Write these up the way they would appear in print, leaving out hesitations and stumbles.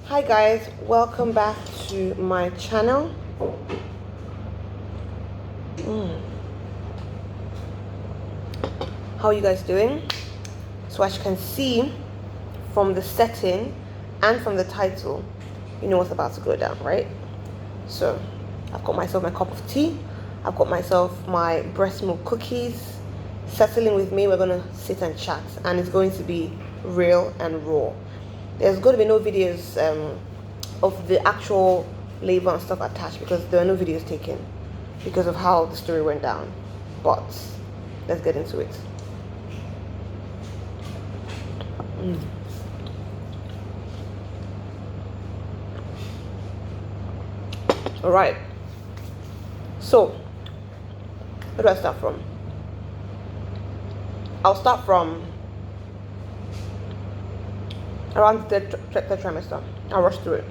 Hi guys, welcome back to my channel. How are you guys doing? So as you can see from the setting and from the title, you know what's about to go down, right? So I've got myself my cup of tea, I've got myself my breast milk cookies. Settling with me, we're gonna sit and chat, and it's going to be real and raw. There's going to be no videos of the actual labor and stuff attached because there are no videos taken because of how the story went down. But let's get into it. All right. So where do I start from? I'll start from around the third trimester. I'll rush through it.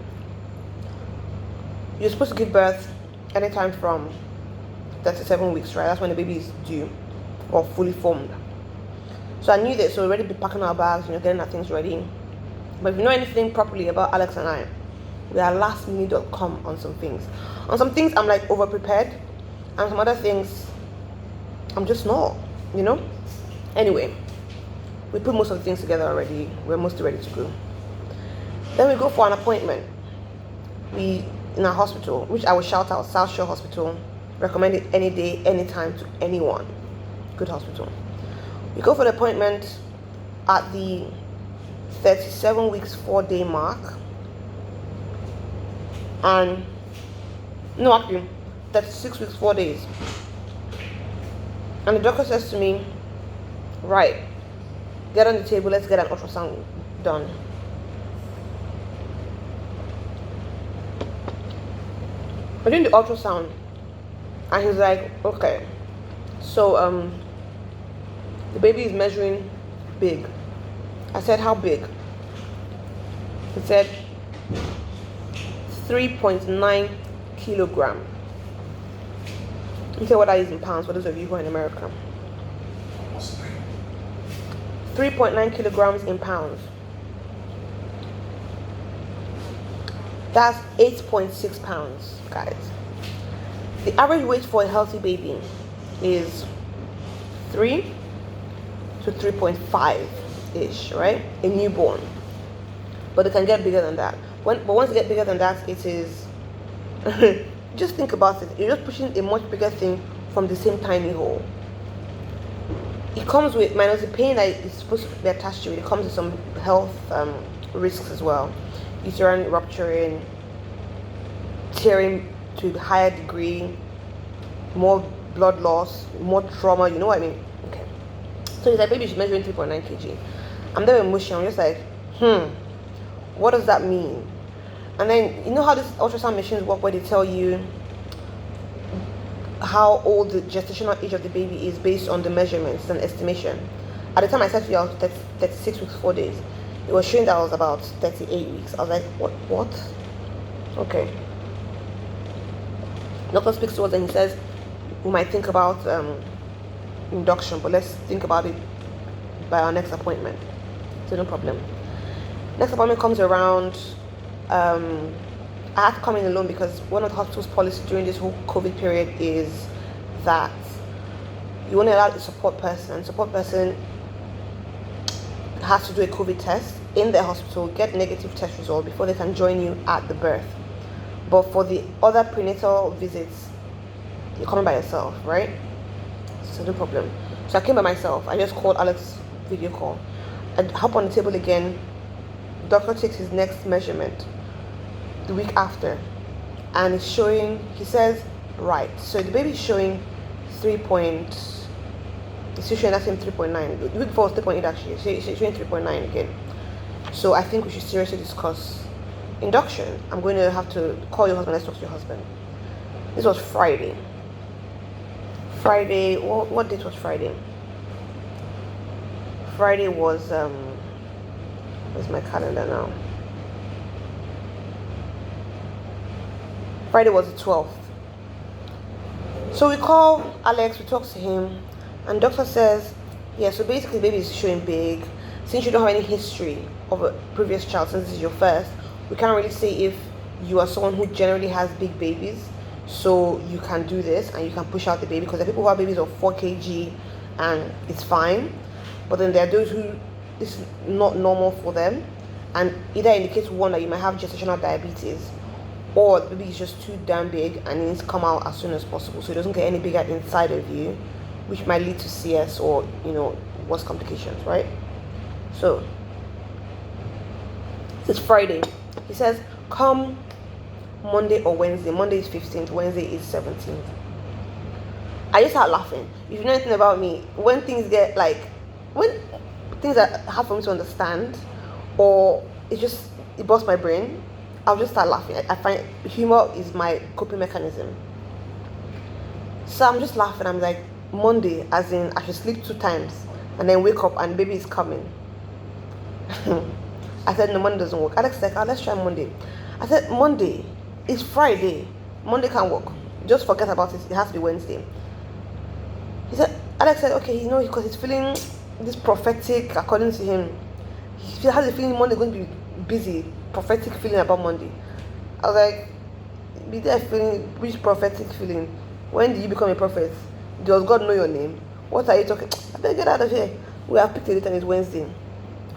You're supposed to give birth anytime from 37 weeks, right? That's when the baby is due or fully formed. So I knew this, so we're already packing our bags, getting our things ready. But if you know anything properly about Alex and I, we are lastminute.com on some things. On some things, I'm like over prepared, and some other things, I'm just not, Anyway, we put most of the things together already. We're mostly ready to go. Then we go for an appointment. In our hospital, which I will shout out, South Shore Hospital, recommend it any day, anytime to anyone. Good hospital. We go for the appointment at the 37 weeks 4-day mark, and no, actually 36 weeks 4 days. And the doctor says to me, right, get on the table, let's get an ultrasound done. We're doing the ultrasound, and he's like, okay, so the baby is measuring big. I said, how big? He said 3.9 kilogram. You say what that is in pounds for those of you who are in America. 3.9 kilograms in pounds. That's 8.6 pounds, guys. The average weight for a healthy baby is 3 to 3.5 ish, right? A newborn. But it can get bigger than that. But once you get bigger than that, it is just think about it. You're just pushing a much bigger thing from the same tiny hole. It comes with, minus the pain that is supposed to be attached to it, it comes with some health risks as well. Uterine rupturing, tearing to a higher degree, more blood loss, more trauma, you know what I mean? Okay. So he's like, baby, she's measuring 3.9 kg. I'm there with emotion, I'm just like, what does that mean? And then, you know how these ultrasound machines work where they tell you how old the gestational age of the baby is based on the measurements and estimation. At the time I said to you I was 36 weeks 4 days. It was showing that I was about 38 weeks. I was like, what? Okay. Doctor speaks to us and he says we might think about induction, but let's think about it by our next appointment. So no problem. Next appointment comes around. I had to come in alone because one of the hospital's policies during this whole COVID period is that you won't allow a support person. Support person has to do a COVID test in the hospital, get negative test result before they can join you at the birth. But for the other prenatal visits, you're coming by yourself, right? So no problem. So I came by myself. I just called Alex video call. I hop on the table again. Doctor takes his next measurement the week after, and it's showing, he says, right, so the baby is showing it's showing that same 3.9. The week before was 3.8 actually, so it's showing 3.9 again. So I think we should seriously discuss induction. I'm going to have to call your husband. Let's talk to your husband. This was Friday. What date was Friday? Friday was where's my calendar now? Friday was the 12th. So we call Alex, we talk to him, and doctor says, yeah, so basically the baby is showing big. Since you don't have any history of a previous child, since this is your first, we can't really say if you are someone who generally has big babies, so you can do this and you can push out the baby, because there are people who have babies of 4 kg and it's fine, but then there are those who this is not normal for them, and either indicates one that you might have gestational diabetes, or the baby is just too damn big and it needs to come out as soon as possible so it doesn't get any bigger inside of you, which might lead to CS or worse complications, right? So it's Friday. He says come Monday or Wednesday. Monday is 15th, Wednesday is 17th. I just start laughing. If you know anything about me, when things get when things are hard for me to understand, or it busts my brain, I'll just start laughing. I find humor is my coping mechanism. So I'm just laughing. I'm like, Monday, as in I should sleep 2 times and then wake up and baby is coming. I said, no, Monday doesn't work. Alex said, let's try Monday. I said, Monday, it's Friday. Monday can't work. Just forget about it. It has to be Wednesday. Alex said, okay, because he's feeling this prophetic, according to him. He has a feeling Monday is going to be busy, prophetic feeling about Monday. I was like, be there feeling, which prophetic feeling? When did you become a prophet? Does God know your name? What are you talking? I better get out of here. We have picked a date and it's Wednesday.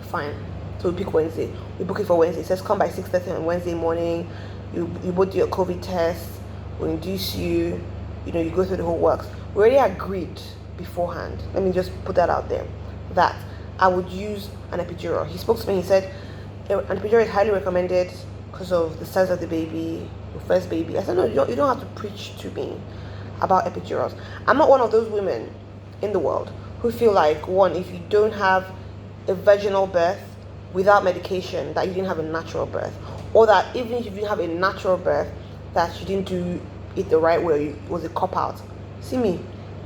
Fine. So we pick Wednesday. We book it for Wednesday. It says come by 6:30 on Wednesday morning. You both do your COVID test. We'll induce you. You go through the whole works. We already agreed beforehand. Let me just put that out there. That I would use an epidural. He spoke to me. He said an epidural is highly recommended because of the size of the baby, your first baby. I said, no, you don't have to preach to me about epidurals. I'm not one of those women in the world who feel like, one, if you don't have a vaginal birth without medication, that you didn't have a natural birth, or that even if you didn't have a natural birth, that you didn't do it the right way, it was a cop-out. See me,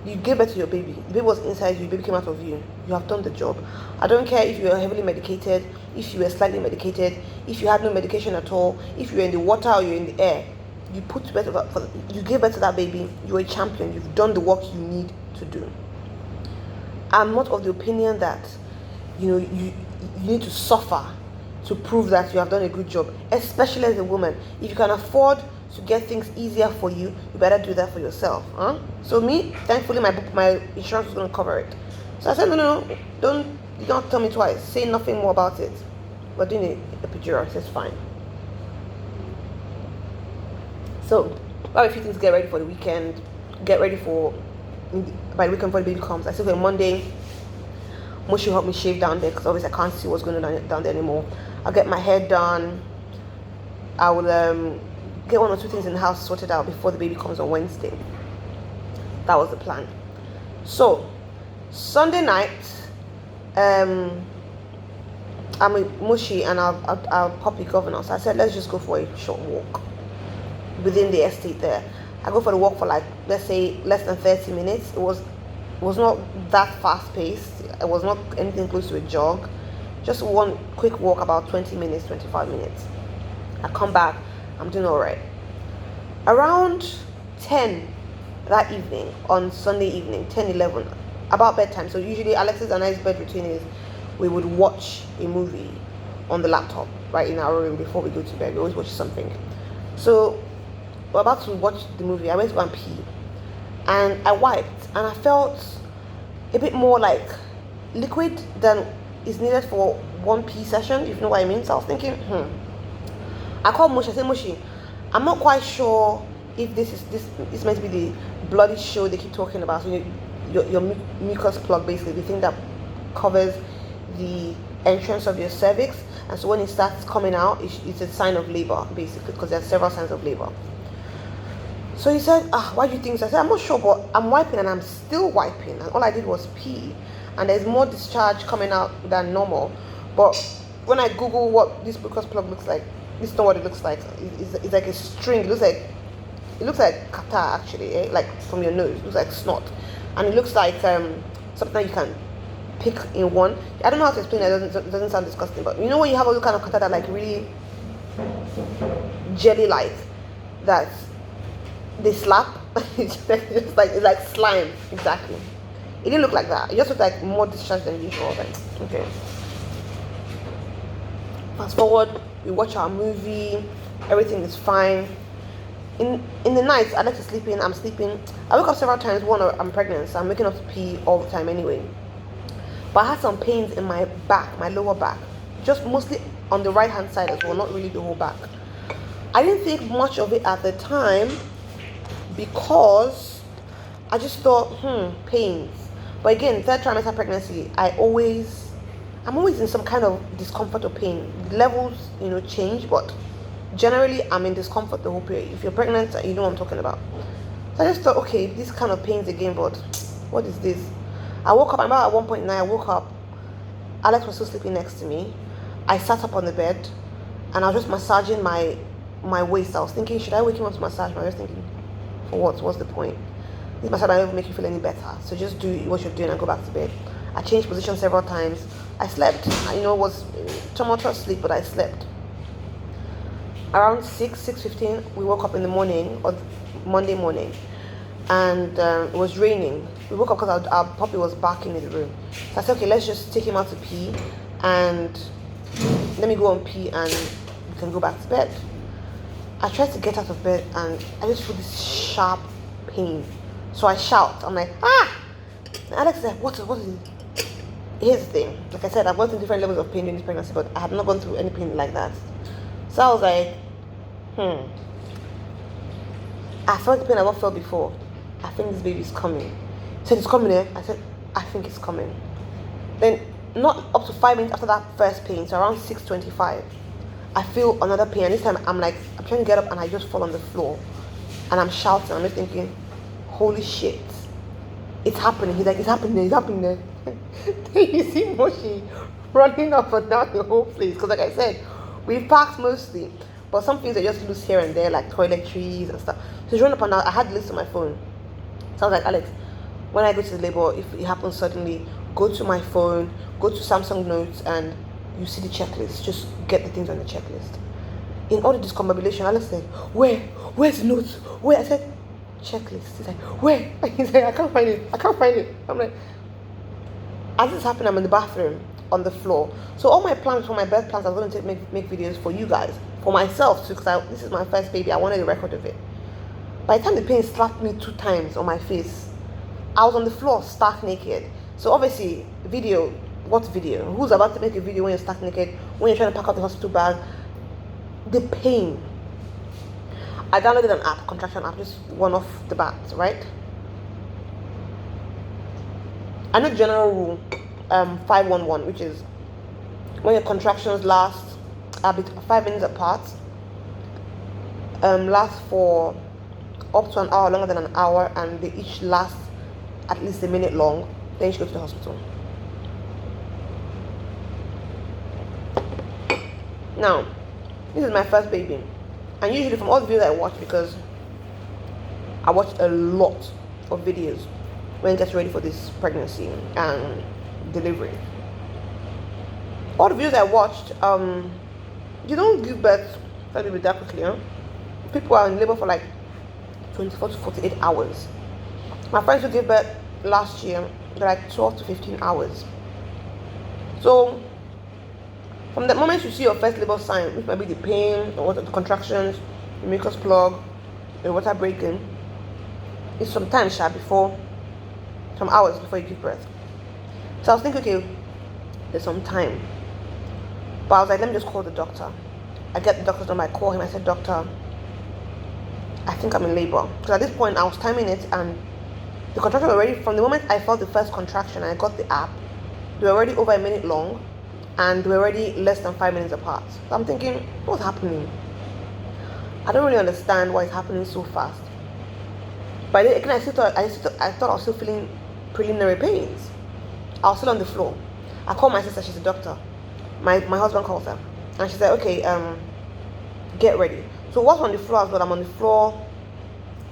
you gave birth to your baby. The baby was inside you, the baby came out of you. You have done the job. I don't care if you are heavily medicated, if you were slightly medicated, if you had no medication at all, if you're in the water or you're in the air. You gave birth to that baby. You're a champion. You've done the work you need to do. I'm not of the opinion that you need to suffer to prove that you have done a good job, especially as a woman. If you can afford to get things easier for you, you better do that for yourself. So me, thankfully, my insurance was going to cover it. So I said, no, don't tell me twice. Say nothing more about it. We're doing a epidural. He says fine. So, while a few things, get ready for the weekend, get ready by the weekend before the baby comes. I said, okay, Monday, Moshi help me shave down there because obviously I can't see what's going on down there anymore. I'll get my hair done. I will get 1 or 2 things in the house sorted out before the baby comes on Wednesday. That was the plan. So, Sunday night, I'm with Moshi and I'll pop the governor. So I said, let's just go for a short walk within the estate there. I go for the walk for let's say less than 30 minutes. It was not that fast paced. It was not anything close to a jog. Just one quick walk, about 20 minutes, 25 minutes. I come back, I'm doing all right. Around 10 that evening, on Sunday evening, 10, 11, about bedtime. So usually Alex's and I's bed routine is we would watch a movie on the laptop right in our room before we go to bed. We always watch something. So we're about to watch the movie. I went to go and pee and I wiped and I felt a bit more like liquid than is needed for one pee session, if you know what I mean. So I was thinking, I called Moshi. I said, Moshi, I'm not quite sure if this is meant to be the bloody show they keep talking about. So your mucus plug, basically the thing that covers the entrance of your cervix, and so when it starts coming out, it's a sign of labor, basically, because there are several signs of labor. So he said, why do you think so? I said, I'm not sure, but I'm wiping and I'm still wiping. And all I did was pee. And there's more discharge coming out than normal. But when I Google what this mucus plug looks like, this is not what it looks like. It's like a string. It looks like catarrh, actually, like from your nose. It looks like snot. And it looks like something you can pick in one. I don't know how to explain it. It doesn't sound disgusting. But you know when you have all kind of catarrh that like really jelly-like, that they slap? it's like slime. Exactly. It didn't look like that. It just looked like more discharge than usual. Then okay. Fast forward we watch our movie, everything is fine. In the night, Alex is sleeping, I'm sleeping. I wake up several times. One, I'm pregnant, so I'm waking up to pee all the time anyway. But I had some pains in my back, my lower back, just mostly on the right hand side as well, not really the whole back. I didn't think much of it at the time because I just thought, pains. But again, third trimester pregnancy, I'm always in some kind of discomfort or pain. Levels, change, but generally I'm in discomfort the whole period. If you're pregnant, you know what I'm talking about. So I just thought, okay, this kind of pains again, but what is this? I woke up, about at 1.9, I woke up. Alex was still sleeping next to me. I sat up on the bed and I was just massaging my waist. I was thinking, should I wake him up to massage? I was thinking, for what? What's the point? This massage might not make you feel any better. So just do what you're doing and go back to bed. I changed position several times. I slept. It was tumultuous sleep, but I slept. Around 6:15, we woke up in the morning, or Monday morning, and it was raining. We woke up because our puppy was barking in the room. So I said, okay, let's just take him out to pee, and let me go and pee, and we can go back to bed. I tried to get out of bed, and I just feel this sharp pain. So I shout. I'm like, ah! And Alex said, what is it? Here's the thing. Like I said, I've gone through different levels of pain during this pregnancy, but I have not gone through any pain like that. So I was like, I felt the pain I've not felt before. I think this baby is coming. He said, it's coming, eh? I said, I think it's coming. Then, not up to 5 minutes after that first pain, so around 6:25, I feel another pain. And this time, I'm trying to get up and I just fall on the floor. And I'm shouting. I'm just thinking, holy shit. It's happening. He's like, it's happening. It's happening. Then you see Moshi running up and down the whole place. Because like I said, we've packed mostly. But some things are just loose here and there, like toiletries and stuff. So he's running up and down. I had the list on my phone. So I was like, Alex, when I go to the labor, if it happens suddenly, go to my phone, go to Samsung Notes, and you see the checklist. Just get the things on the checklist. In all the discombobulation, Alex said, where's the notes? Where? I said, checklist. He's like, where? He said, I can't find it. I'm like, as this happened, I'm in the bathroom on the floor. So all my plans for my birth plans, I was going to make videos for you guys, for myself too, because this is my first baby. I wanted a record of it. By the time the pain slapped me 2 times on my face, I was on the floor stark naked. So obviously, what video? Who's about to make a video when you're stark naked, when you're trying to pack out the hospital bag? The pain. I downloaded an app, contraction app, just one off the bat, right? I know general rule 511, which is when your contractions last 5 minutes apart, last for up to an hour, longer than an hour, and they each last at least a minute long, then you should go to the hospital. Now, this is my first baby, and usually from all the videos I watch, because I watch a lot of videos when it gets ready for this pregnancy and delivery. All the videos I watched, you don't give birth that quickly, huh? People are in labor for like 24 to 48 hours. My friends who gave birth last year, they're like 12 to 15 hours. So from the moment you see your first labor sign, which might be the pain or the contractions, the mucus plug, the water breaking, it's some time some hours before you give birth. So I was thinking, okay, there's some time. But I was like, let me just call the doctor. I get the doctor's number, I call him, I said, doctor, I think I'm in labor. Because at this point, I was timing it, and the contraction already, from the moment I felt the first contraction and I got the app, they were already over a minute long, and they were already less than 5 minutes apart. So I'm thinking, what's happening? I don't really understand why it's happening so fast. But then again, I thought I was still feeling preliminary pains. I was still on the floor. I called my sister, she's a doctor. My husband calls her, and she said, okay, get ready. So what's on the floor as well? I'm on the floor.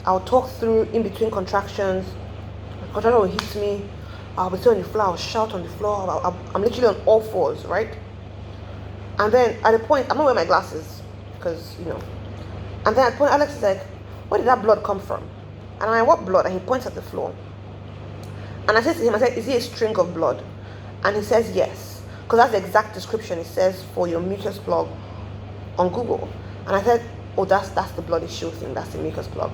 I'll talk through in between contractions. The contraction will hit me. I'll be still on the floor. I'll shout on the floor. I'm literally on all fours, right? And then at the point, I'm not wearing my glasses because, And then at the point, Alex is like, where did that blood come from? And I'm like, what blood? And he points at the floor. And I said to him, is it a string of blood? And he says, yes. Because that's the exact description. It says for your mucus plug on Google. And I said, oh, that's the bloody shoe thing. That's the mucus plug.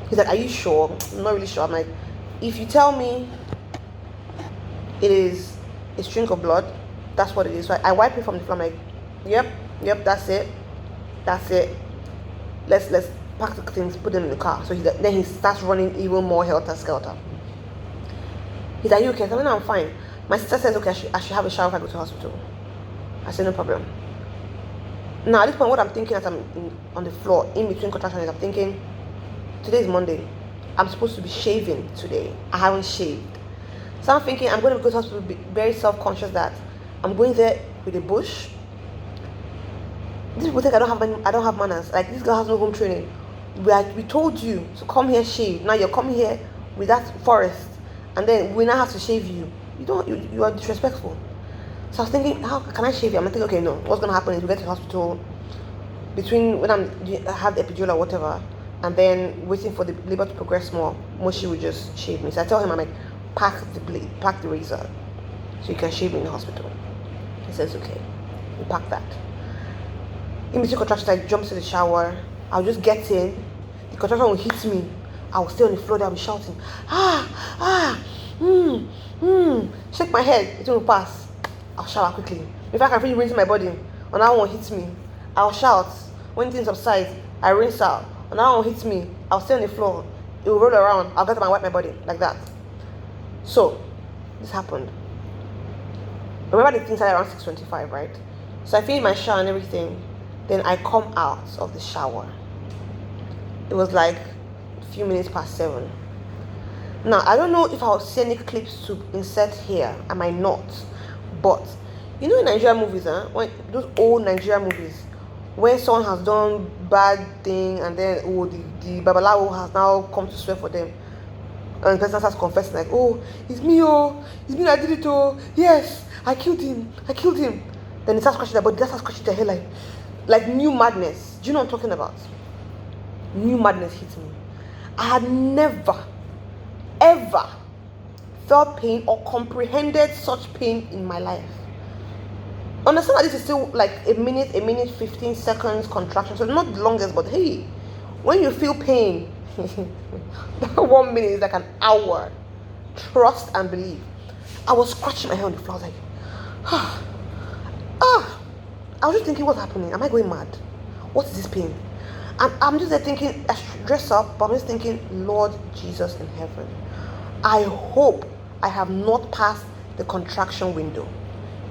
He said, are you sure? I'm not really sure. I'm like, if you tell me it is a string of blood, that's what it is. So I wipe it from the floor. I'm like, yep, that's it. Let's pack the things, put them in the car. So then he starts running even more helter-skelter. He's like, are you okay? I said, no, I'm fine. My sister says, okay, I should have a shower if I go to the hospital. I said, no problem. Now, at this point, what I'm thinking as I'm on the floor, in between contractions, is I'm thinking, today is Monday. I'm supposed to be shaving today. I haven't shaved. So I'm thinking, I'm going to go to the hospital, be very self-conscious that I'm going there with a bush. These people think I don't have manners. Like, this girl has no home training. We told you to come here shave. Now you're coming here with that forest, and then we now have to shave you. You are disrespectful. So I was thinking, how can I shave you? I'm thinking, okay, no. What's gonna happen is we get to the hospital between when I have the epidural or whatever, and then waiting for the labor to progress more. Moshi would just shave me. So I tell him, I'm like, pack the blade, pack the razor, so you can shave me in the hospital. He says, okay. We pack that. In between contractions, I jump to the shower. I'll just get in. The contraction will hit me. I'll stay on the floor there. I'll be shouting, shake my head. It will pass. I'll shower quickly. If I can feel rinsing my body, another one hits me, I'll shout. When things subside, I rinse out. Another one hits me, I'll stay on the floor. It will roll around. I'll get up and wipe my body like that. So this happened. Remember the thing started around 6:25, right? So I finished my shower and everything. Then I come out of the shower. It was like a few minutes past 7. Now, I don't know if I'll see any clips to insert here. I might not. But, you know in Nigerian movies, when those old Nigerian movies, where someone has done bad thing and then, the babalawo has now come to swear for them. And the person starts confessing like, oh, it's me that did it, oh, yes, I killed him. Then he starts scratching their body, they start scratching their hair like new madness. Do you know what I'm talking about? New madness hit me. I had never, ever felt pain or comprehended such pain in my life. Understand that this is still like a minute, 15 seconds contraction. So not the longest, but hey, when you feel pain, that 1 minute is like an hour. Trust and believe. I was scratching my head on the floor. I was like, I was just thinking, what's happening? Am I going mad? What is this pain? And I'm just there thinking, I should dress up, but I'm just thinking, Lord Jesus in heaven, I hope I have not passed the contraction window.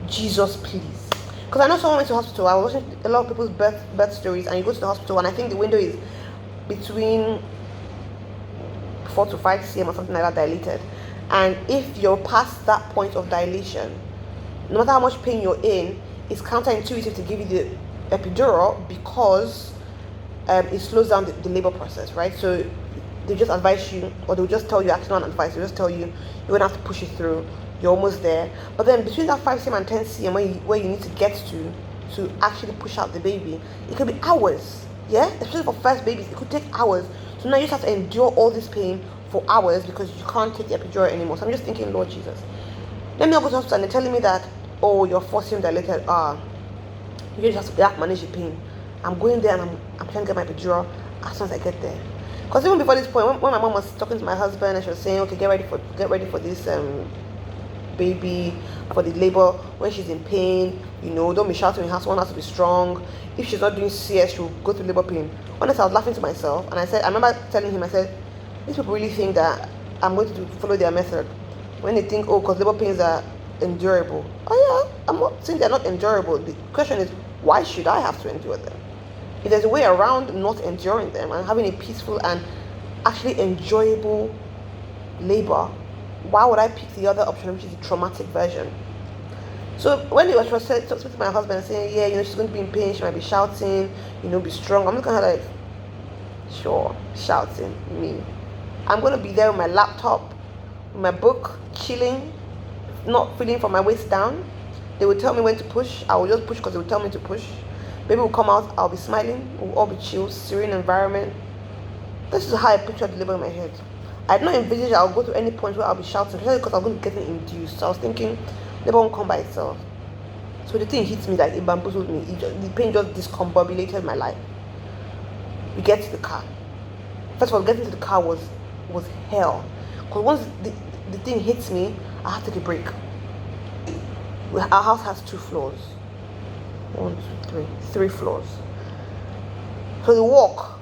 Jesus, please. Because I know someone went to the hospital. I was watching a lot of people's birth stories, and you go to the hospital, and I think the window is between 4 to 5 cm or something like that dilated. And if you're past that point of dilation, no matter how much pain you're in, it's counterintuitive to give you the epidural because it slows down the labor process, right? So they just advise you, or they'll just tell you, actually not advice, they'll just tell you, you're gonna have to push it through, you're almost there. But then between that 5 cm and 10 cm where you need to get to actually push out the baby, it could be hours, yeah? Especially for first babies, it could take hours. So now you just have to endure all this pain for hours because you can't take the epidural anymore. So I'm just thinking, Lord Jesus, let me go to the hospital and they're telling me that, oh, your 4 cm dilated, you just have to manage the pain. I'm going there and I'm trying to get my epidural as soon as I get there. Because even before this point, when my mom was talking to my husband and she was saying, okay, get ready for this baby, for the labor, when she's in pain, don't be shouting in the house, one has to be strong. If she's not doing CS, she'll go through labor pain. Honestly, I was laughing to myself, and I remember telling him, I said, these people really think that I'm going to follow their method when they think, oh, because labor pains are endurable. Oh yeah, I'm not saying they're not endurable. The question is, why should I have to endure them? If there's a way around not enduring them and having a peaceful and actually enjoyable labor, why would I pick the other option, which is the traumatic version? So when she was talking to my husband and saying, yeah, she's going to be in pain, she might be shouting, be strong, I'm looking at her like, sure, shouting, me. I'm going to be there with my laptop, with my book, chilling, not feeling from my waist down. They would tell me when to push. I will just push because they would tell me to push. Baby will come out, I'll be smiling, we'll all be chill, serene environment. This is how I pictured the labor in my head. I did not envisage I'll go to any point where I'll be shouting, especially because I'm going to be getting induced. So I was thinking, labor won't come by itself. So the thing hits me like it bamboozled me. The pain just discombobulated my life. We get to the car. First of all, getting to the car was hell. Because once the thing hits me, I have to take a break. Our house has 2 floors. 1, 2, 3. 3 floors. So the walk.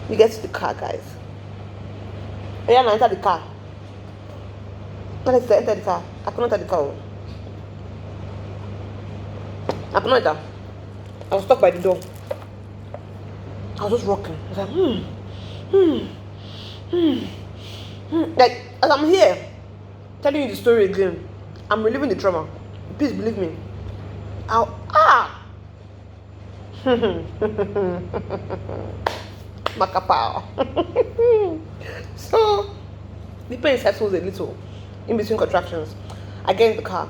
We get to the car, guys. Yeah, I enter the car. Alex, I enter the car. I couldn't enter the car. I couldn't enter. I was stuck by the door. I was just rocking. I was like, like, as I'm here telling you the story again, I'm reliving the trauma. Please believe me. Macapao. So the pain settles a little in between contractions. I get in the car.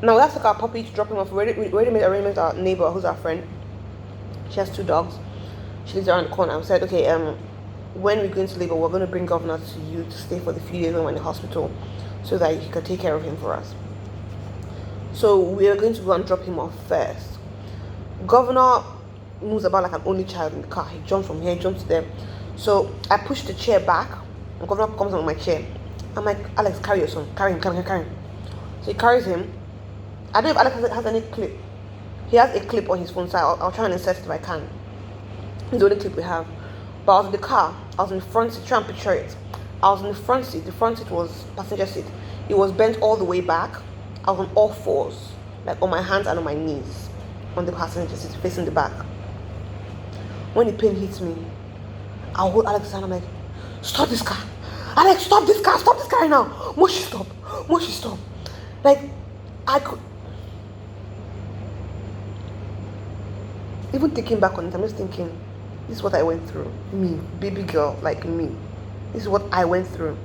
Now we have to take our puppy to drop him off. We already made arrangements with our neighbor, who's our friend. She has 2 dogs. She lives around the corner. I said, okay, when we're going to labor, we're going to bring Governor to you to stay for the few days when we're in the hospital, so that you can take care of him for us. So we are going to go and drop him off first. Governor moves about like an only child in the car. He jumps from here, jumps there. So I push the chair back, and Governor comes on my chair. I'm like, Alex, carry your son. Carry him. So he carries him. I don't know if Alex has any clip. He has a clip on his phone, so I'll try and insert it if I can. It's the only clip we have. But I was in the car. I was in the front seat. Try and picture it. I was in the front seat. The front seat was passenger seat. It was bent all the way back. I was on all 4s, like on my hands and on my knees, on the passenger seat, facing the back. When the pain hits me, I'll hold Alex's hand. I'm like, stop this car. Alex, stop this car. Stop this car right now. Must you stop. Like, I could. Even thinking back on it, I'm just thinking, this is what I went through. Me, baby girl like me. This is what I went through.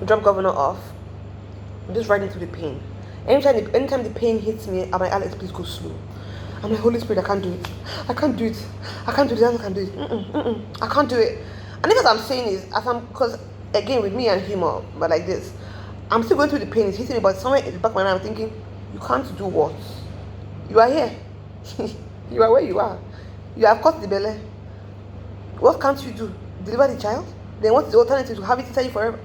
We drop Governor off. I'm just riding through the pain. Anytime the pain hits me, I'm like, Alex, please go slow. I'm like, Holy Spirit, I can't do it. I can't do it. I can't do it. I can't do it. And if what I'm saying is, because again, with me and humor, but like this, I'm still going through the pain. It's hitting me, but somewhere in the back of my mind, I'm thinking, you can't do what? You are here. You are where you are. You have caught the belly. What can't you do? Deliver the child? Then what's the alternative? To have it inside you forever?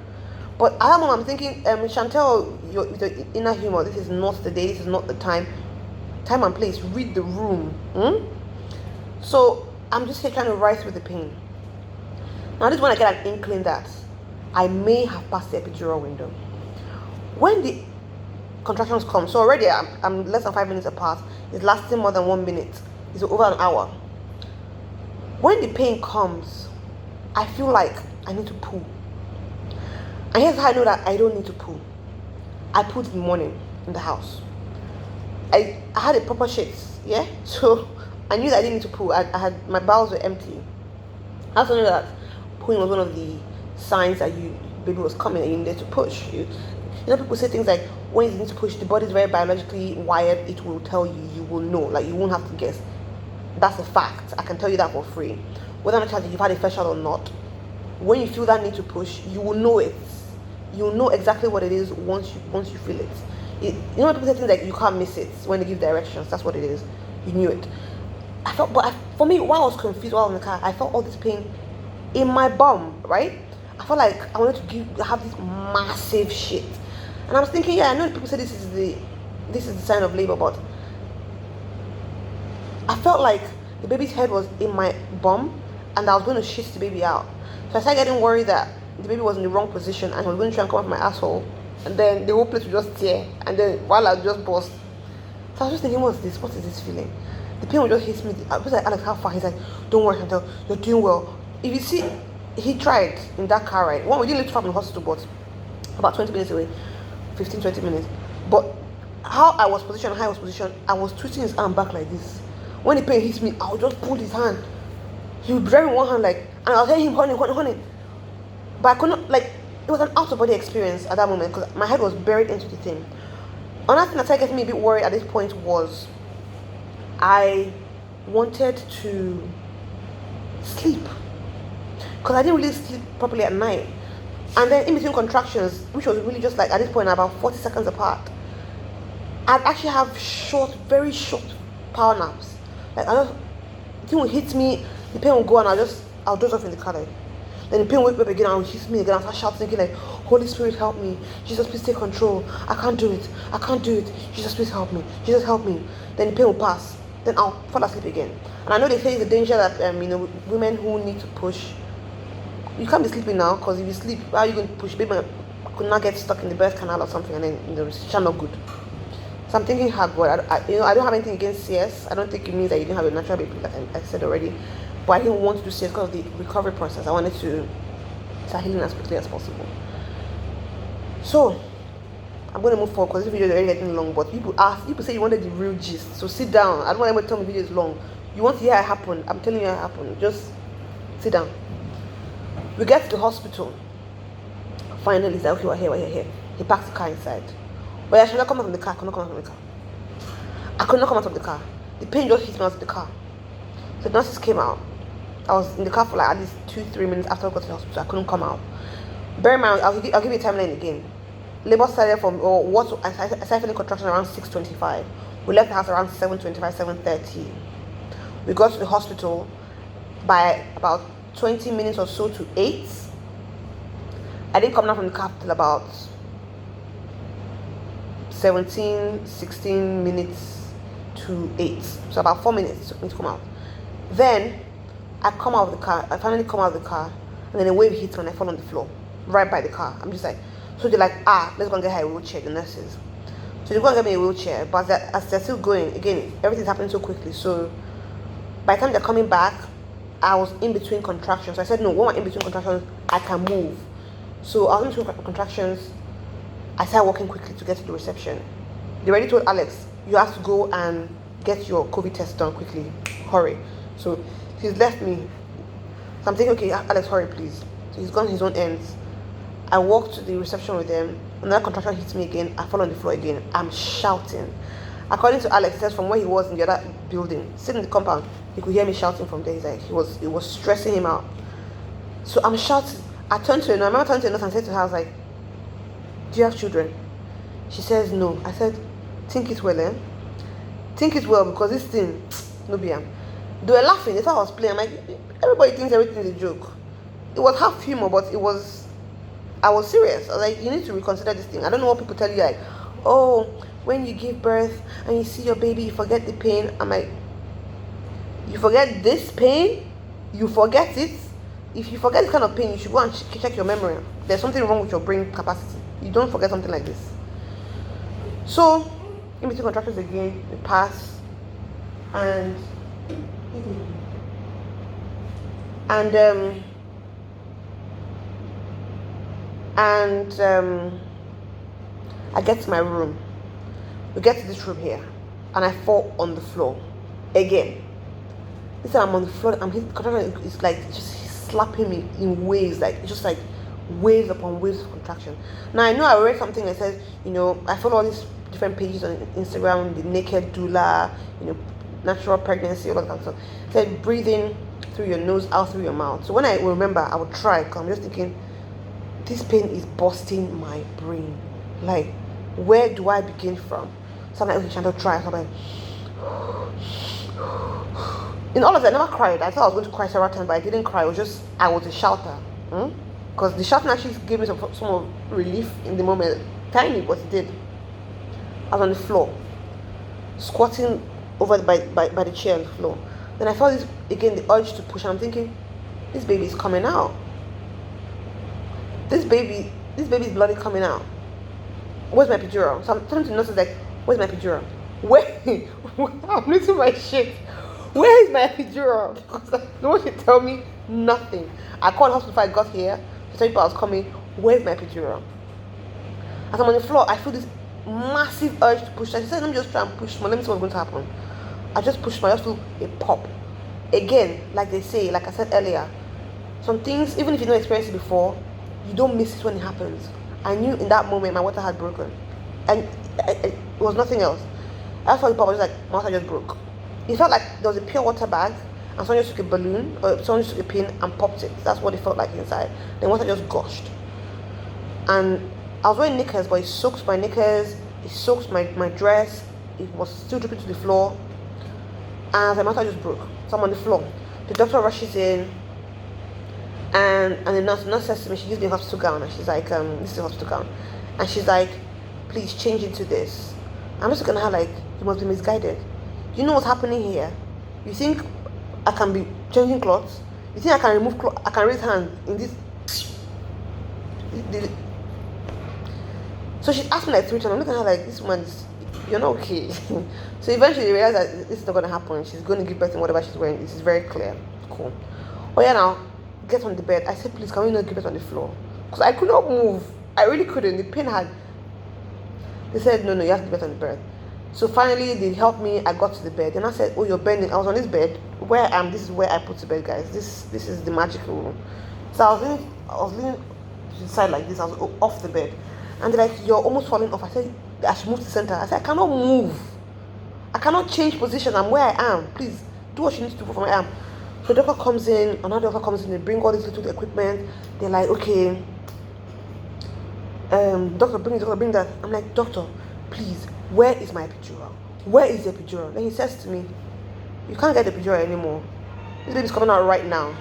But at that moment, I'm thinking, Chantel, with your inner humor, this is not the day, this is not the time. Time and place, read the room. So I'm just here trying to rise with the pain. Now this is when I get an inkling that I may have passed the epidural window. When the contractions come, so already I'm less than 5 minutes apart. It's lasting more than 1 minute. It's over an hour. When the pain comes, I feel like I need to poo. And here's how I know that I don't need to poo. I pooed in the morning in the house. I had a proper shit, yeah? So I knew that I didn't need to poo. My bowels were empty. I also knew that pooing was one of the signs that baby was coming and you needed to push. You know, people say things like, when you need to push, the body is very biologically wired, it will tell you, you will know, like you won't have to guess. That's a fact. I can tell you that for free. Whether or not you've had a first child or not, when you feel that need to push, you will know it. You'll know exactly what it is once you feel it. You know when people say things like you can't miss it when they give directions, that's what it is. You knew it. For me, while I was confused while in the car, I felt all this pain in my bum, right? I felt like I wanted to have this massive shit. And I was thinking, yeah, I know people say this is the sign of labor, but I felt like the baby's head was in my bum and I was going to shit the baby out. So I started getting worried that the baby was in the wrong position and he was going to try and come off my asshole, and then the whole place would just tear, and then while I would just burst. So I was just thinking, what is this feeling? The pain would just hit me. I was like, Alex, how far? He's like, don't worry, Chantel, you're doing well. If you see, he tried in that car ride. We didn't live too far from the hospital, but about 20 minutes away, 15-20 minutes. But how I was positioned, I was twisting his arm back like this. When the pain hits me, I would just pull his hand. He would grab in one hand, like, and I was telling him, honey. But I couldn't, like, it was an out-of-body experience at that moment because my head was buried into the thing. Another thing that started getting me a bit worried at this point was I wanted to sleep because I didn't really sleep properly at night. And then in between contractions, which was really just like at this point about 40 seconds apart, I'd actually have short, very short power naps. Like I just, the thing will hit me, the pain will go, and I'll doze off in the car. Like, then the pain will wake up again, and will hit me again. I'll start shouting again like, Holy Spirit, help me. Jesus, please take control. I can't do it. I can't do it. Jesus, please help me. Jesus, help me. Then the pain will pass. Then I'll fall asleep again. And I know they say it's a danger that women who need to push, you can't be sleeping now, because if you sleep, how are you going to push? Baby could not get stuck in the birth canal or something, and then it's not good. So I'm thinking, God, I don't have anything against CS. I don't think it means that you didn't have a natural baby, like I said already. But I didn't want to do CS because of the recovery process. I wanted to start healing as quickly as possible. So I'm going to move forward because this video is already getting long. But people say you wanted the real gist. So sit down. I don't want anyone to tell me the video is long. You want to hear it happen? I'm telling you it happened. Just sit down. We get to the hospital. Finally, he's like, okay, we're here. He parks the car inside. But I should not come out from the car. I could not come out from the car. I could not come out of the car. The pain just hit me out of the car. So the nurses came out. I was in the car for like at least 2-3 minutes after I got to the hospital. I couldn't come out. Bear in mind, I'll give you a timeline again. Labor started I started feeling contraction around 6:25. We left the house around 7:25, 7:30. We got to the hospital by about 20 minutes or so to 8. I didn't come down from the car till about 16 minutes to 8. So about 4 minutes took me to come out. Then I finally come out of the car, and then a wave hits me and I fall on the floor right by the car. I'm just like, so they're like, let's go and get her a wheelchair, the nurses. So they go and get me a wheelchair, but as they're still going, again, everything's happening so quickly. So by the time they're coming back, I was in between contractions. So I said, no, when I'm in between contractions, I can move. So I was in between contractions. I started walking quickly to get to the reception. They already told Alex, you have to go and get your COVID test done quickly. Hurry. So he's left me. So I'm thinking, okay, Alex, hurry, please. So he's gone his own ends. I walked to the reception with them. Another contraction hits me again. I fall on the floor again. I'm shouting. According to Alex, says from where he was in the other building, sitting in the compound, he could hear me shouting from there. He's like, it was stressing him out. So I'm shouting. I remember turning to a nurse and said to her, I was like, do you have children? She says no. I said, think it well, eh? Think it well, because this thing, no be am. They were laughing. They thought I was playing. I'm like, everybody thinks everything is a joke. It was half humor, but I was serious. I was like, you need to reconsider this thing. I don't know what people tell you, like, oh, when you give birth and you see your baby, you forget the pain. I'm like, you forget this pain? You forget it? If you forget this kind of pain, you should go and check your memory. There's something wrong with your brain capacity. You don't forget something like this. So, in between contractions again, we pass, and I get to my room. We get to this room here, and I fall on the floor again. This time I'm on the floor. It's like just slapping me in waves, like just like waves upon waves of contraction. Now I know I read something that says, I follow all these different pages on Instagram, the naked doula, natural pregnancy, all that kind of stuff. It said breathing through your nose, out through your mouth. So when I remember, I would try, because I'm just thinking, this pain is busting my brain. Like, where do I begin from? So I'm like, okay, Chantal, try. So I'm like, in all of that, I never cried. I thought I was going to cry several times, but I didn't cry. I was a shouter. Because the shouting actually gave me some of relief in the moment. Tiny, but it did. I was on the floor, squatting over by the chair on the floor. Then I felt the urge to push. I'm thinking, this baby is coming out. This baby's blood is coming out. Where's my epidural? So I'm turning to the nurses like, where's my epidural? Where? I'm losing my shit. Where is my epidural? Because no one should tell me nothing. I called the hospital before I got here to tell people I was coming. Where's my epidural? As I'm on the floor, I feel this massive urge to push. I said, let me just try and push more. Let me see what's going to happen. I just pushed my, I just feel a pop. Again, like they say, like I said earlier, some things, even if you don't experience it before, you don't miss it when it happens. I knew in that moment my water had broken. And it was nothing else. I just felt the pop, I was like, my water just broke. It felt like there was a pure water bag and someone just took a balloon or someone just took a pin and popped it. That's what it felt like inside. Then water just gushed. and I was wearing knickers, but it soaked my knickers, it soaked my dress, it was still dripping to the floor, and the matter just broke. So I'm on the floor. The doctor rushes in, and the nurse says to me, she gives me a hospital gown, and she's like, this is a hospital gown, and she's like, please change into this. I'm just looking at her like, you must be misguided. You know what's happening here? You think I can be changing clothes? You think I can remove clothes? I can raise hand in this? So she asked me like 3 times. I'm looking at her like, this woman's, you're not okay. So eventually they realized that this is not going to happen. She's going to give birth in whatever she's wearing. This is very clear. Cool. Oh yeah, now get on the bed. I said, please, can we not give birth on the floor? Because I could not move. I really couldn't. The pain had. They said, no, you have to give birth on the bed. So finally they helped me. I got to the bed. And I said, oh, you're bending. I was on this bed. Where I am, this is where I put to bed, guys. This is the magical room. So I was leaning to the side like this. I was off the bed. And they're like, you're almost falling off. I said, I should move to the center. I said, I cannot move. I cannot change position. I'm where I am. Please, do what you need to do for my arm. So the doctor comes in, another doctor comes in, they bring all this little equipment. They're like, okay, doctor, bring that. I'm like, doctor, please, where is my epidural? Where is the epidural? Then he says to me, you can't get the epidural anymore. This baby's coming out right now.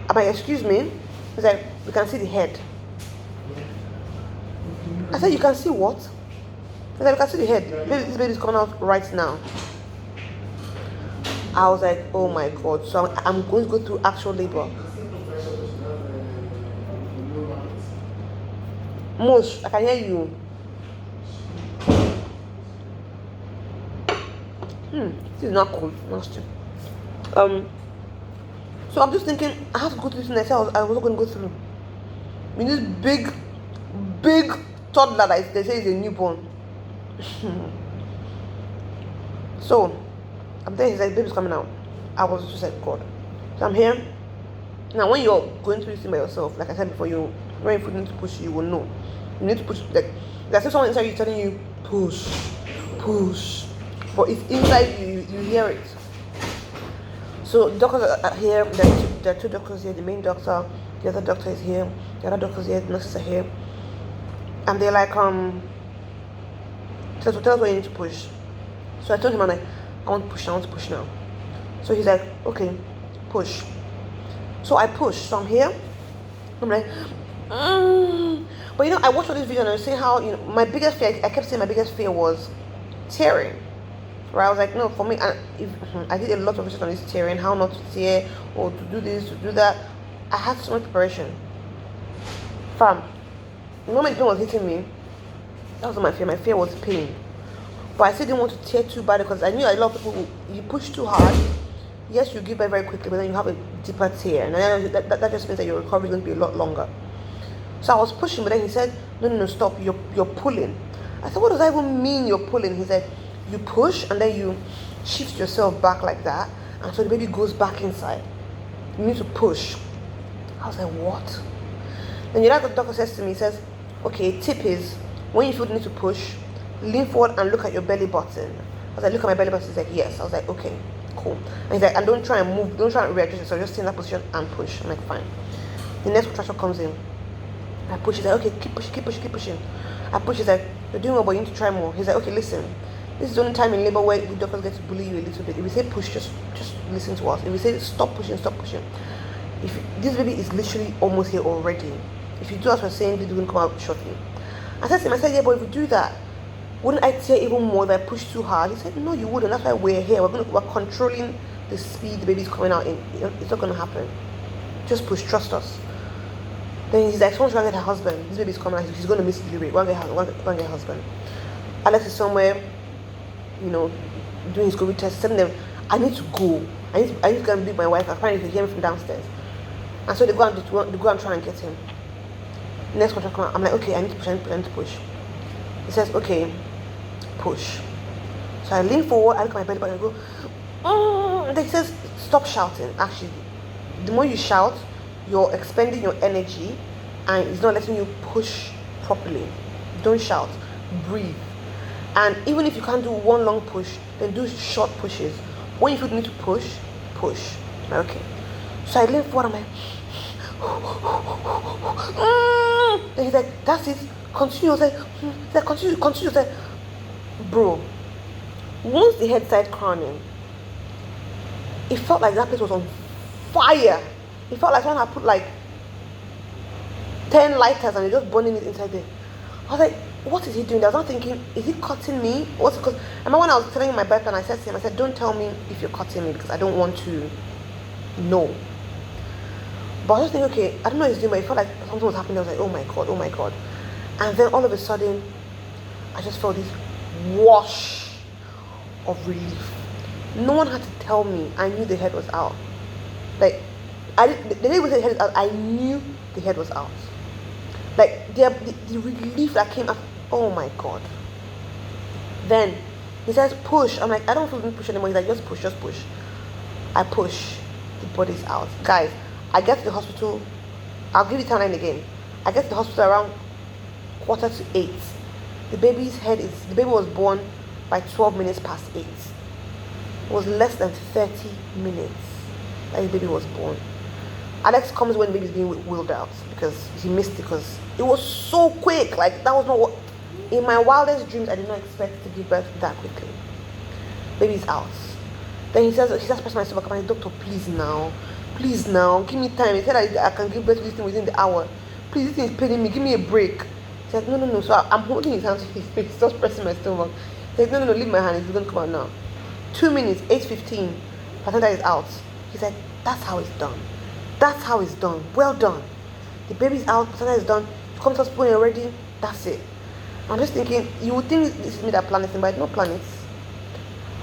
I'm like, excuse me? He's like, we can see the head. I said, you can see what? He said, you can see the head. This baby's coming out right now. I was like, oh my God. So I'm going to go through actual labor. Mosh, I can hear you. This is not cool. Nasty. So I'm just thinking, I have to go through this next. I was not going to go through. I mean, this big toddler that they say is a newborn. So I'm there. He's like, baby's coming out. I was just like, God. So I'm here. Now, when you're going through this thing by yourself, like I said before, when you need to push, you will know. You need to push. Like, there's still someone inside you telling you, push, but it's inside you. You hear it. So doctors are here. There are 2 doctors here. The main doctor, the other doctor is here. The other doctors here. The nurses are here, and they're like, tell us what you need to push. So I told him, I'm like, I want to push now. So he's like, okay, push. So I push. So I'm here. I'm like, But I watched all this video and I was saying how, my biggest fear, I kept saying my biggest fear was tearing. Right? I was like, no, for me, I did a lot of research on this tearing, how not to tear, or to do this, to do that. I had so much preparation. Fam, the moment the pain was hitting me, that was not my fear. My fear was pain. But I still didn't want to tear too bad because I knew a lot of people, you push too hard, yes, you give birth very quickly, but then you have a deeper tear. And that just means that your recovery is going to be a lot longer. So I was pushing, but then he said, no, stop, you're pulling. I said, what does that even mean, you're pulling? He said, you push and then you shift yourself back like that, and so the baby goes back inside. You need to push. I was like, what? Then the doctor says to me, he says, okay, tip is, when you feel the need to push, lean forward and look at your belly button. I was like, look at my belly button. He's like, yes. I was like, okay, cool. And he's like, and don't try and move, don't try and readjust yourself, just stay in that position and push. I'm like, fine. The next contraction comes in. I push. He's like, okay, keep pushing. I push. He's like, you're doing well, but you need to try more. He's like, okay, listen. This is the only time in labor where the doctors get to bully you a little bit. If we say push, just listen to us. If we say stop pushing. This baby is literally almost here already. If you do as we're saying, this is going to come out shortly. I said to him, yeah, but if we do that, wouldn't I tear even more if I push too hard? He said, no, you wouldn't. That's why we're here. We're controlling the speed the baby's coming out in. It's not going to happen. Just push. Trust us. Then he's like, someone's going to get her husband. This baby's coming out. He's going to miss delivery. Go and get her husband. Alex is somewhere, doing his COVID test. Telling them, I need to go. I need to go and be with my wife. Apparently, they hear me from downstairs. And so they go and try and get him. Next contract come out. I'm like, okay, I need to push. He says, okay, push. So I lean forward, I look at my belly button and go, and then he says, stop shouting. Actually, the more you shout, you're expending your energy and it's not letting you push properly. Don't shout. Breathe. And even if you can't do one long push, then do short pushes. When you feel you need to push. I'm like, okay. So I lean forward, I'm like, Then he's like, that's it. Continue. I was like, continue. I was like, bro. Once the head started crowning, it felt like that place was on fire. It felt like someone had put like 10 lighters and they're just burning it inside there. I was like, what is he doing? I was not thinking, is he cutting me? What's it? Because I remember when I was telling him my birth plan, I said to him, I said, don't tell me if you're cutting me because I don't want to know. But I was just thinking, okay, I don't know what he's doing, but it felt like something was happening. I was like, oh my God. And then all of a sudden, I just felt this wash of relief. No one had to tell me. I knew the head was out. Like, the day we said the head was out, I knew the head was out. Like, the relief that came up, oh my God. Then, he says, push. I'm like, I don't feel like push anymore. He's like, just push. I push. The body's out. Guys, I get to the hospital. I'll give you timeline again. I get to the hospital around 7:45. The baby was born by 12 minutes past 8. It was less than 30 minutes that the baby was born. Alex comes when the baby's being wheeled out because he missed it because it was so quick. Like, that was not what, in my wildest dreams, I did not expect to give birth that quickly. Baby's out. Then he starts pressing my stomach. I'm like, doctor, please now, give me time. He said I can give birth to this thing within the hour. Please, this thing is paining me, give me a break. He said, no. So I'm holding his hand to his face, just pressing my stomach. He said, no, leave my hand, it's going to come out now. 2 minutes, 8:15, placenta is out. He said, that's how it's done. Well done. The baby's out, placenta is done. You come to hospital when you're ready, that's it. I'm just thinking, you would think this is me that planned this thing, but I did not plan it.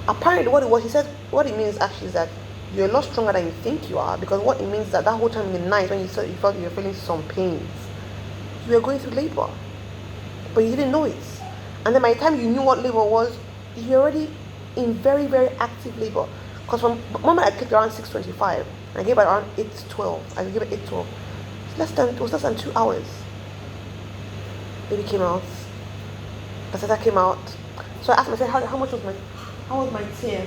Apparently what it was, he said, what it means actually is that you're a lot stronger than you think you are, because what it means is that whole time in the night when you felt you were feeling some pains, you were going through labor, but you didn't know it. And then by the time you knew what labor was, you were already in very, very active labor. Because from the moment I clicked around 6:25, and I gave it around 8:12, I gave it 8:12. It was less than 2 hours. Baby came out. Placenta came out. So I asked him, I said, how was my tear?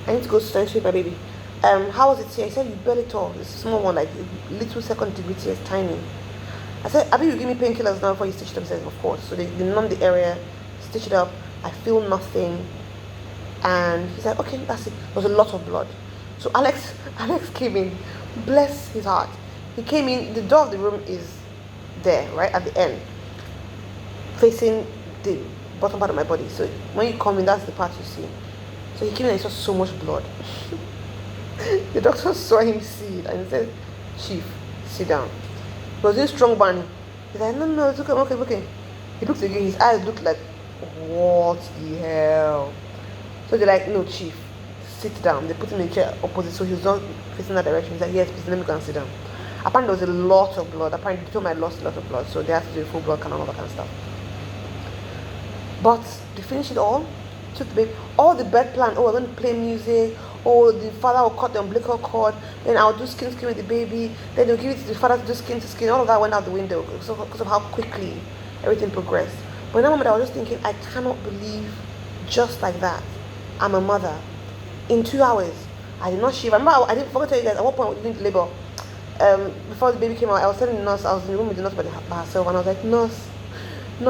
I need to go to my baby. How was it tear? He said, you barely tore. It's a small one, like little second degree tears, tiny. I said, Abi, you give me painkillers now before you stitch it up? He said, of course. So they numb the area, stitch it up. I feel nothing. And he said, okay, that's it. There was a lot of blood. So Alex came in. Bless his heart. He came in. The door of the room is there, right at the end, facing the bottom part of my body. So when you come in, that's the part you see. So he came in and he saw so much blood. The doctor saw him see it and he said, Chief, sit down. He was a strong man. He's like, no, it's okay. He looked again, his eyes looked like, what the hell? So they're like, no, Chief, sit down. They put him in a chair opposite, so he was not facing that direction. He's like, yes, please, let me go and sit down. Apparently there was a lot of blood. Apparently they told me I lost a lot of blood, so they had to do a full blood count and all that kind of stuff. But they finished it all, took the baby, all the birth plan, we're going to play music, the father will cut the umbilical cord, then I'll do skin with the baby, then they'll give it to the father to do skin to skin. All of that went out the window because of how quickly everything progressed. But in that moment I was just thinking, I cannot believe just like that I'm a mother. In 2 hours, I did not shave. I remember I didn't forget to tell you guys, at what point we didn't labor. Before the baby came out, I was telling the nurse, I was in the room with the nurse by herself, and I was like, nurse,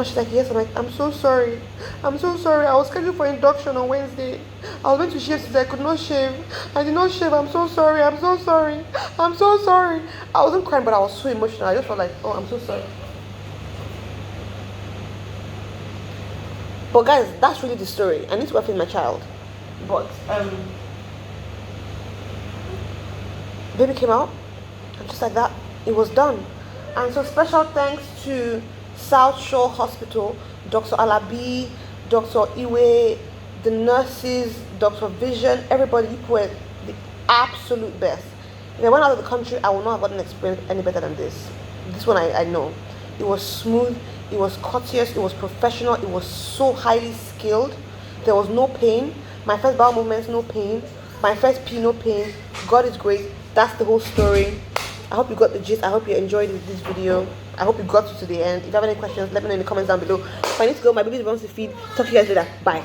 she's like, yes. I'm like, I'm so sorry. I was scheduled for induction on Wednesday. I was going to shave today. I could not shave. I did not shave. I'm so sorry. I wasn't crying, but I was so emotional. I just felt like, oh, I'm so sorry. But guys, that's really the story. I need to work with my child. But baby came out, and just like that, it was done. And so special thanks to South Shore Hospital, Dr. Alabi, Dr. Iwe, the nurses, Dr. Vision, everybody. You were the absolute best. If I went out of the country, I would not have gotten an experience any better than this. This one I know. It was smooth, it was courteous, it was professional, it was so highly skilled. There was no pain. My first bowel movements, no pain. My first pee, no pain. God is great. That's the whole story. I hope you got the gist. I hope you enjoyed this video. I hope you got to the end. If you have any questions, let me know in the comments down below. If I need to go, my baby wants to feed. Talk to you guys later. Bye.